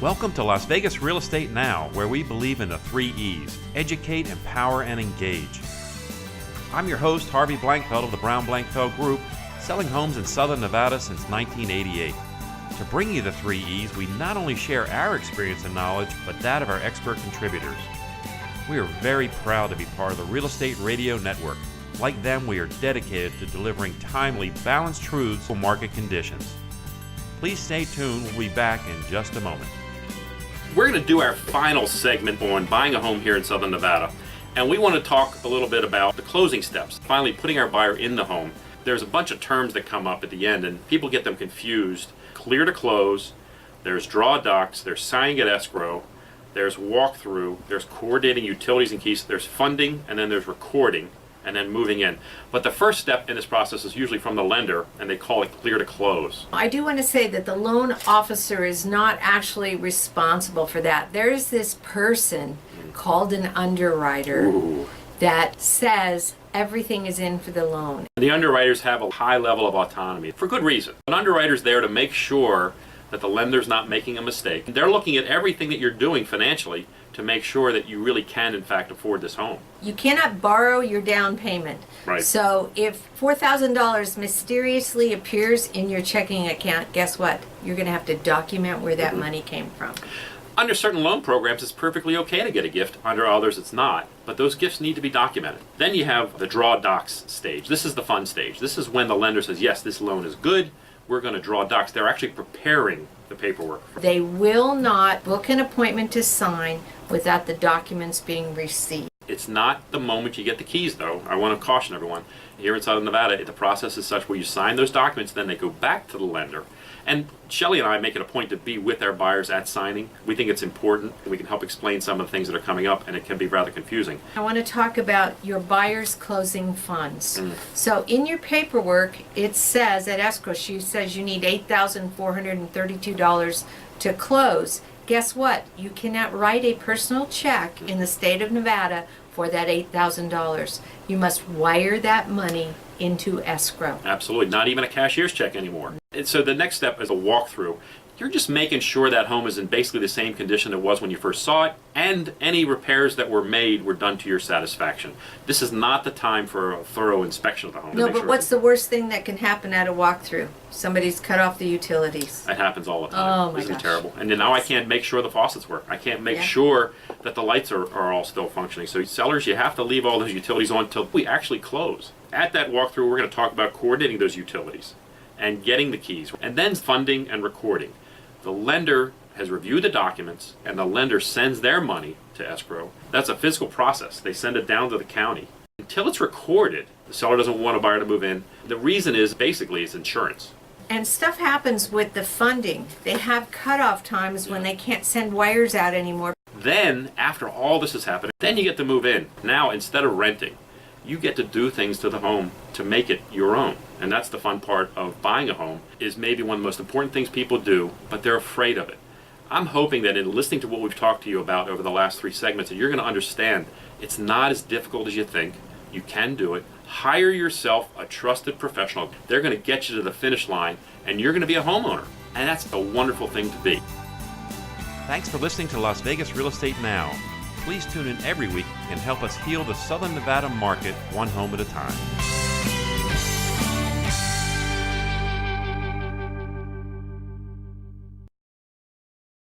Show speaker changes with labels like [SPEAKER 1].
[SPEAKER 1] Welcome to Las Vegas Real Estate Now, where we believe in the 3 E's: educate, empower, and engage. I'm your host, Harvey Blankfeld of the Brown Blankfeld Group, selling homes in Southern Nevada since 1988. To bring you the 3 E's, we not only share our experience and knowledge, but that of our expert contributors. We are very proud to be part of the Real Estate Radio Network. Like them, we are dedicated to delivering timely, balanced truths for market conditions. Please stay tuned. We'll be back in just a moment.
[SPEAKER 2] We're going to do our final segment on buying a home here in Southern Nevada, and we want to talk a little bit about the closing steps, finally putting our buyer in the home. There's a bunch of terms that come up at the end, and people get them confused. Clear to close, there's draw docs, there's signing at escrow, there's walkthrough, there's coordinating utilities and keys, there's funding, and then there's recording, and then moving in. But the first step in this process is usually from the lender, and they call it clear to close.
[SPEAKER 3] I do want to say that the loan officer is not actually responsible for that. There's this person called an underwriter that says everything is in for the loan.
[SPEAKER 2] The underwriters have a high level of autonomy for good reason. An underwriter's there to make sure that the lender's not making a mistake. They're looking at everything that you're doing financially to make sure that you really can, in fact, afford this home.
[SPEAKER 3] You cannot borrow your down payment.
[SPEAKER 2] Right.
[SPEAKER 3] So if $4,000 mysteriously appears in your checking account, guess what? You're going to have to document where that money came from.
[SPEAKER 2] Under certain loan programs, it's perfectly okay to get a gift. Under others, it's not. But those gifts need to be documented. Then you have the draw docs stage. This is the fun stage. This is when the lender says, yes, this loan is good. We're going to draw docs. They're actually preparing the paperwork.
[SPEAKER 3] They will not book an appointment to sign without the documents being received.
[SPEAKER 2] It's not the moment you get the keys, though. I want to caution everyone. Here in Southern Nevada, the process is such where you sign those documents, then they go back to the lender. And Shelley and I make it a point to be with our buyers at signing. We think it's important. We can help explain some of the things that are coming up, and it can be rather confusing.
[SPEAKER 3] I want to talk about your buyer's closing funds. So in your paperwork, it says at escrow, she says you need $8,432 to close. Guess what? You cannot write a personal check in the state of Nevada for that $8,000. You must wire that money into escrow.
[SPEAKER 2] Absolutely. Not even a cashier's check anymore. And so the next step is a walkthrough. You're just making sure that home is in basically the same condition it was when you first saw it, and any repairs that were made were done to your satisfaction. This is not the time for a thorough inspection of the home.
[SPEAKER 3] No, but what's the worst thing that can happen at a walkthrough? Somebody's cut off the utilities.
[SPEAKER 2] That happens all the time.
[SPEAKER 3] Oh my
[SPEAKER 2] Isn't it
[SPEAKER 3] gosh.
[SPEAKER 2] terrible? And then now I can't make sure the faucets work. I can't make sure that the lights are all still functioning. So sellers, you have to leave all those utilities on until we actually close. At that walkthrough, we're going to talk about coordinating those utilities and getting the keys, and then funding and recording. The lender has reviewed the documents, and the lender sends their money to escrow. That's a physical process. They send it down to the county. Until it's recorded, the seller doesn't want a buyer to move in. The reason is basically it's insurance.
[SPEAKER 3] And stuff happens with the funding. They have cutoff times when they can't send wires out anymore.
[SPEAKER 2] Then, after all this has happened, then you get to move in. Now, instead of renting, you get to do things to the home to make it your own. And that's the fun part of buying a home, is maybe one of the most important things people do, but they're afraid of it. I'm hoping that in listening to what we've talked to you about over the last 3 segments, that you're going to understand it's not as difficult as you think. You can do it. Hire yourself a trusted professional. They're going to get you to the finish line, and you're going to be a homeowner. And that's a wonderful thing to be.
[SPEAKER 1] Thanks for listening to Las Vegas Real Estate Now. Please tune in every week and help us heal the Southern Nevada market one home at a time.